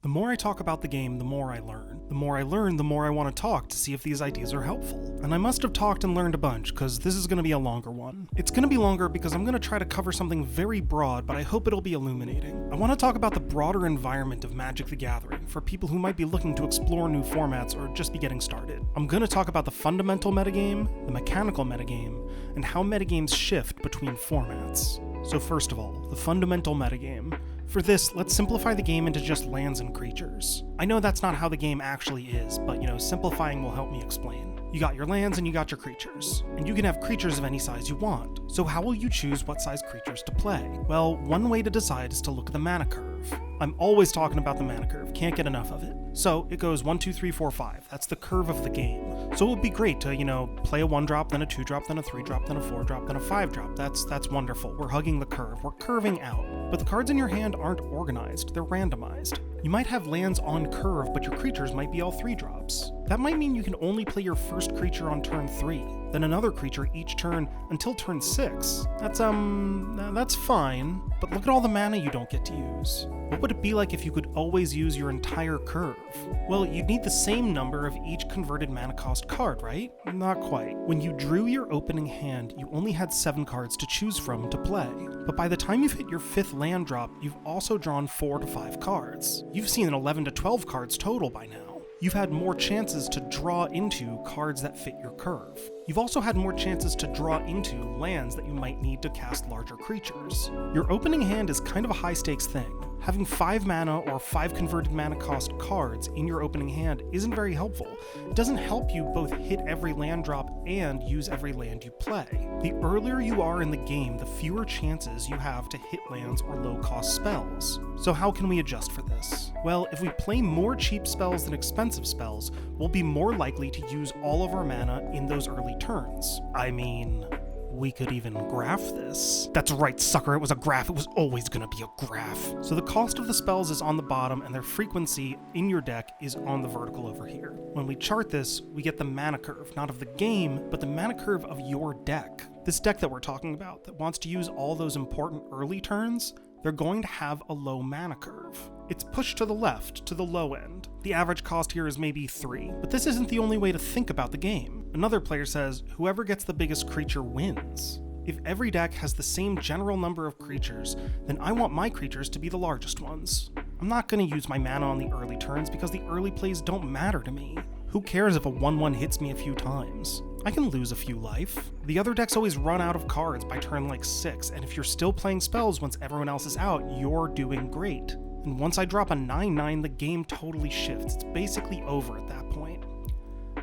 The more I talk about the game, the more I learn. The more I learn, the more I want to talk to see if these ideas are helpful. And I must have talked and learned a bunch, because this is going to be a longer one. It's going to be longer because I'm going to try to cover something very broad, but I hope it'll be illuminating. I want to talk about the broader environment of Magic the Gathering for people who might be looking to explore new formats or just be getting started. I'm going to talk about the fundamental metagame, the mechanical metagame, and how metagames shift between formats. So first of all, the fundamental metagame. For this, let's simplify the game into just lands and creatures. I know that's not how the game actually is, but simplifying will help me explain. You got your lands and you got your creatures. And you can have creatures of any size you want. So how will you choose what size creatures to play? Well, one way to decide is to look at the mana curve. I'm always talking about the mana curve, can't get enough of it. So it goes 1, 2, 3, 4, 5. That's the curve of the game. So it would be great to, play a 1-drop, then a 2-drop, then a 3-drop, then a 4-drop, then a 5-drop. That's wonderful. We're hugging the curve. We're curving out. But the cards in your hand aren't organized. They're randomized. You might have lands on curve, but your creatures might be all 3-drops. That might mean you can only play your first creature on turn 3, then another creature each turn until turn 6. That's fine, but look at all the mana you don't get to use. What would it be like if you could always use your entire curve? Well, you'd need the same number of each converted mana cost card, right? Not quite. When you drew your opening hand, you only had 7 cards to choose from to play. But by the time you've hit your 5th land drop, you've also drawn 4 to 5 cards. You've seen 11 to 12 cards total by now. You've had more chances to draw into cards that fit your curve. You've also had more chances to draw into lands that you might need to cast larger creatures. Your opening hand is kind of a high-stakes thing. Having 5 mana or 5 converted mana cost cards in your opening hand isn't very helpful. It doesn't help you both hit every land drop and use every land you play. The earlier you are in the game, the fewer chances you have to hit lands or low-cost spells. So how can we adjust for this? Well, if we play more cheap spells than expensive spells, we'll be more likely to use all of our mana in those early turns. I mean, we could even graph this. That's right, sucker, it was a graph. It was always gonna be a graph. So the cost of the spells is on the bottom and their frequency in your deck is on the vertical over here. When we chart this, we get the mana curve, not of the game, but the mana curve of your deck. This deck that we're talking about that wants to use all those important early turns, they're going to have a low mana curve. It's pushed to the left, to the low end. The average cost here is maybe 3, but this isn't the only way to think about the game. Another player says, whoever gets the biggest creature wins. If every deck has the same general number of creatures, then I want my creatures to be the largest ones. I'm not going to use my mana on the early turns because the early plays don't matter to me. Who cares if a 1/1 hits me a few times? I can lose a few life. The other decks always run out of cards by turn 6, and if you're still playing spells once everyone else is out, you're doing great. And once I drop a 9/9, the game totally shifts. It's basically over at that point.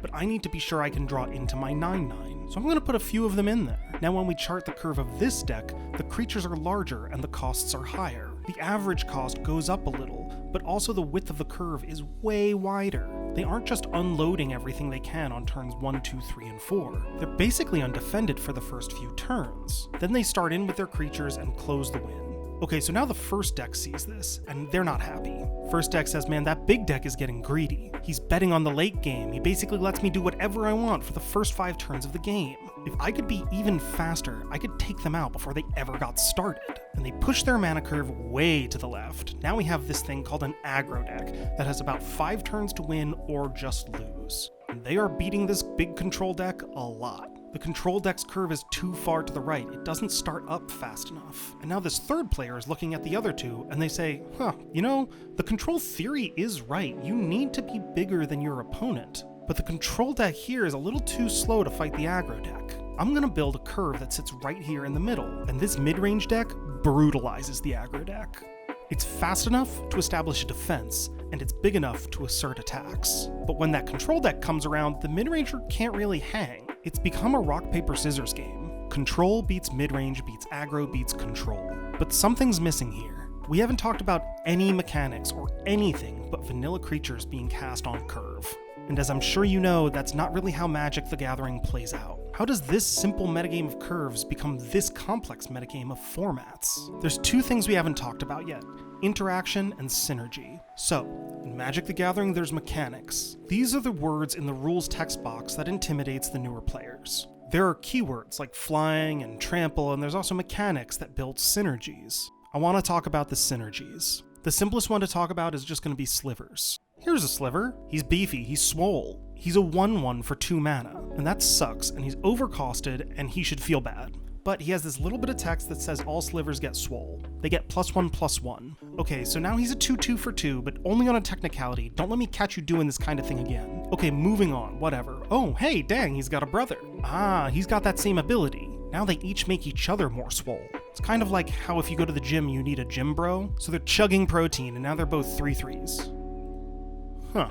But I need to be sure I can draw into my 9/9, so I'm going to put a few of them in there. Now when we chart the curve of this deck, the creatures are larger and the costs are higher. The average cost goes up a little, but also the width of the curve is way wider. They aren't just unloading everything they can on turns 1, 2, 3, and 4. They're basically undefended for the first few turns. Then they start in with their creatures and close the win. Okay, so now the first deck sees this, and they're not happy. First deck says, man, that big deck is getting greedy. He's betting on the late game. He basically lets me do whatever I want for the first 5 turns of the game. If I could be even faster, I could take them out before they ever got started. And they push their mana curve way to the left. Now we have this thing called an aggro deck that has about 5 turns to win or just lose. And they are beating this big control deck a lot. The control deck's curve is too far to the right. It doesn't start up fast enough. And now this third player is looking at the other two, and they say, the control theory is right. You need to be bigger than your opponent. But the control deck here is a little too slow to fight the aggro deck. I'm gonna build a curve that sits right here in the middle, and this mid-range deck brutalizes the aggro deck. It's fast enough to establish a defense, and it's big enough to assert attacks. But when that control deck comes around, the mid-ranger can't really hang. It's become a rock, paper, scissors game. Control beats mid-range, beats aggro, beats control. But something's missing here. We haven't talked about any mechanics or anything but vanilla creatures being cast on curve. And as I'm sure you know, that's not really how Magic the Gathering plays out. How does this simple metagame of curves become this complex metagame of formats? There's 2 things we haven't talked about yet: interaction and synergy. So, in Magic the Gathering, there's mechanics. These are the words in the rules text box that intimidates the newer players. There are keywords like flying and trample, and there's also mechanics that build synergies. I want to talk about the synergies. The simplest one to talk about is just going to be slivers. Here's a sliver. He's beefy, he's swole. He's a 1/1 for 2 mana, and that sucks, and he's overcosted, and he should feel bad. But he has this little bit of text that says all slivers get swole. They get +1/+1. Okay, so now he's a 2/2 for 2, but only on a technicality. Don't let me catch you doing this kind of thing again. Okay, moving on, whatever. Oh, hey, dang, he's got a brother. Ah, he's got that same ability. Now they each make each other more swole. It's kind of like how if you go to the gym, you need a gym bro. So they're chugging protein, and now they're both 3/3s. Huh.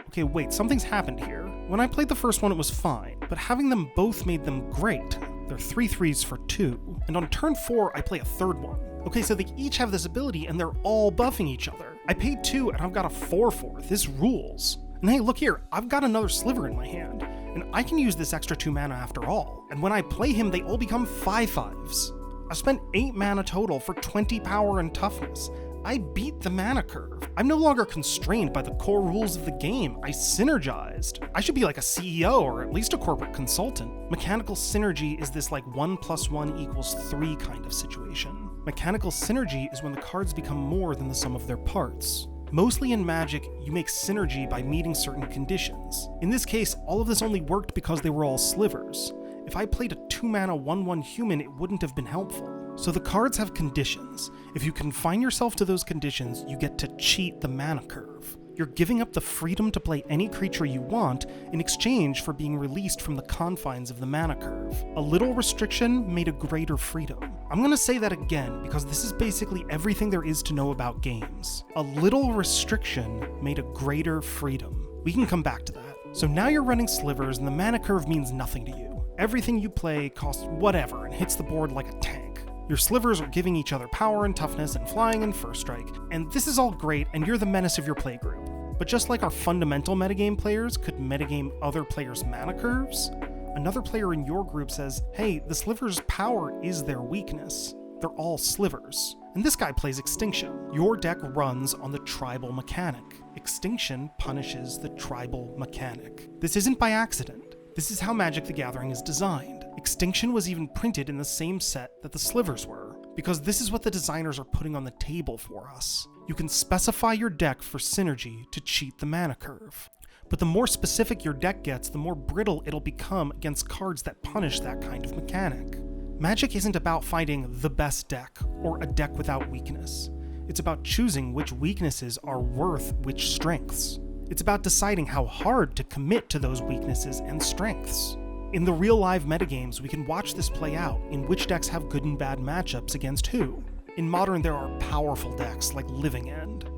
Okay, wait, something's happened here. When I played the first one, it was fine, but having them both made them great. They're 3/3s for 2, and on turn 4, I play a third one. Okay, so they each have this ability, and they're all buffing each other. I paid 2, and I've got a 4/4. This rules. And hey, look here, I've got another sliver in my hand, and I can use this extra 2 mana after all. And when I play him, they all become 5/5s. I spent 8 mana total for 20 power and toughness. I beat the mana curve. I'm no longer constrained by the core rules of the game. I synergized. I should be like a CEO or at least a corporate consultant. Mechanical synergy is this like 1 + 1 = 3 kind of situation. Mechanical synergy is when the cards become more than the sum of their parts. Mostly in Magic, you make synergy by meeting certain conditions. In this case, all of this only worked because they were all slivers. If I played a 2 mana 1/1 human, it wouldn't have been helpful. So the cards have conditions. If you confine yourself to those conditions, you get to cheat the mana curve. You're giving up the freedom to play any creature you want in exchange for being released from the confines of the mana curve. A little restriction made a greater freedom. I'm gonna say that again because this is basically everything there is to know about games. A little restriction made a greater freedom. We can come back to that. So now you're running slivers and the mana curve means nothing to you. Everything you play costs whatever and hits the board like a tank. Your slivers are giving each other power and toughness and flying and first strike, and this is all great and you're the menace of your playgroup. But just like our fundamental metagame players could metagame other players' mana curves, another player in your group says, hey, the sliver's power is their weakness. They're all slivers. And this guy plays Extinction. Your deck runs on the tribal mechanic. Extinction punishes the tribal mechanic. This isn't by accident. This is how Magic the Gathering is designed. Extinction was even printed in the same set that the slivers were, because this is what the designers are putting on the table for us. You can specify your deck for synergy to cheat the mana curve. But the more specific your deck gets, the more brittle it'll become against cards that punish that kind of mechanic. Magic isn't about finding the best deck, or a deck without weakness. It's about choosing which weaknesses are worth which strengths. It's about deciding how hard to commit to those weaknesses and strengths. In the real live metagames, we can watch this play out in which decks have good and bad matchups against who. In Modern, there are powerful decks like Living End.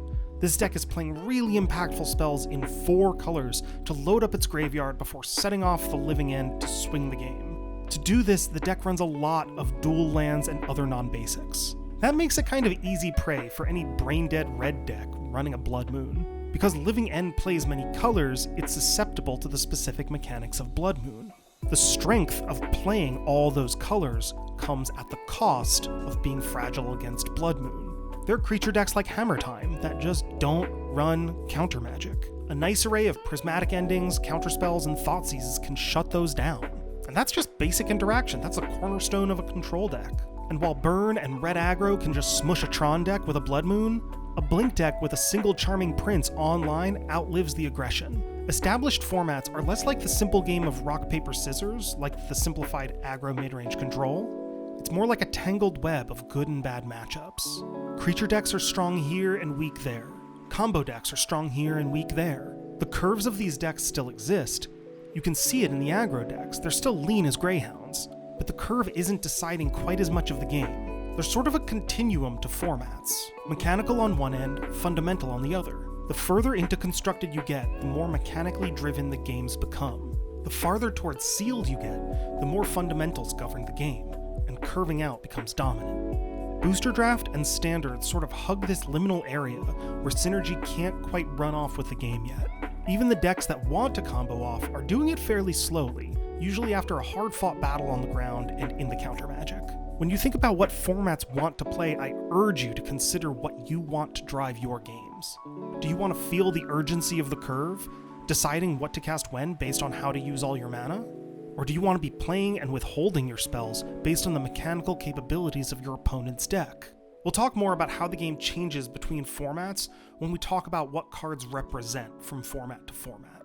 This deck is playing really impactful spells in 4 colors to load up its graveyard before setting off the Living End to swing the game. To do this, the deck runs a lot of dual lands and other non-basics. That makes it kind of easy prey for any brain-dead red deck running a Blood Moon. Because Living End plays many colors, it's susceptible to the specific mechanics of Blood Moon. The strength of playing all those colors comes at the cost of being fragile against Blood Moon. There are creature decks like Hammer Time that just don't run counter magic. A nice array of prismatic endings, counterspells, and Thoughtseizes can shut those down. And that's just basic interaction. That's a cornerstone of a control deck. And while Burn and Red Aggro can just smush a Tron deck with a Blood Moon, a Blink deck with a single Charming Prince online outlives the aggression. Established formats are less like the simple game of rock, paper, scissors, like the simplified aggro mid-range control. It's more like a tangled web of good and bad matchups. Creature decks are strong here and weak there. Combo decks are strong here and weak there. The curves of these decks still exist. You can see it in the aggro decks. They're still lean as greyhounds, but the curve isn't deciding quite as much of the game. There's sort of a continuum to formats. Mechanical on one end, fundamental on the other. The further into constructed you get, the more mechanically driven the games become. The farther towards sealed you get, the more fundamentals govern the game, and curving out becomes dominant. Booster Draft and Standard sort of hug this liminal area where synergy can't quite run off with the game yet. Even the decks that want to combo off are doing it fairly slowly, usually after a hard-fought battle on the ground and in the counter magic. When you think about what formats want to play, I urge you to consider what you want to drive your games. Do you want to feel the urgency of the curve, deciding what to cast when based on how to use all your mana? Or do you want to be playing and withholding your spells based on the mechanical capabilities of your opponent's deck? We'll talk more about how the game changes between formats when we talk about what cards represent from format to format.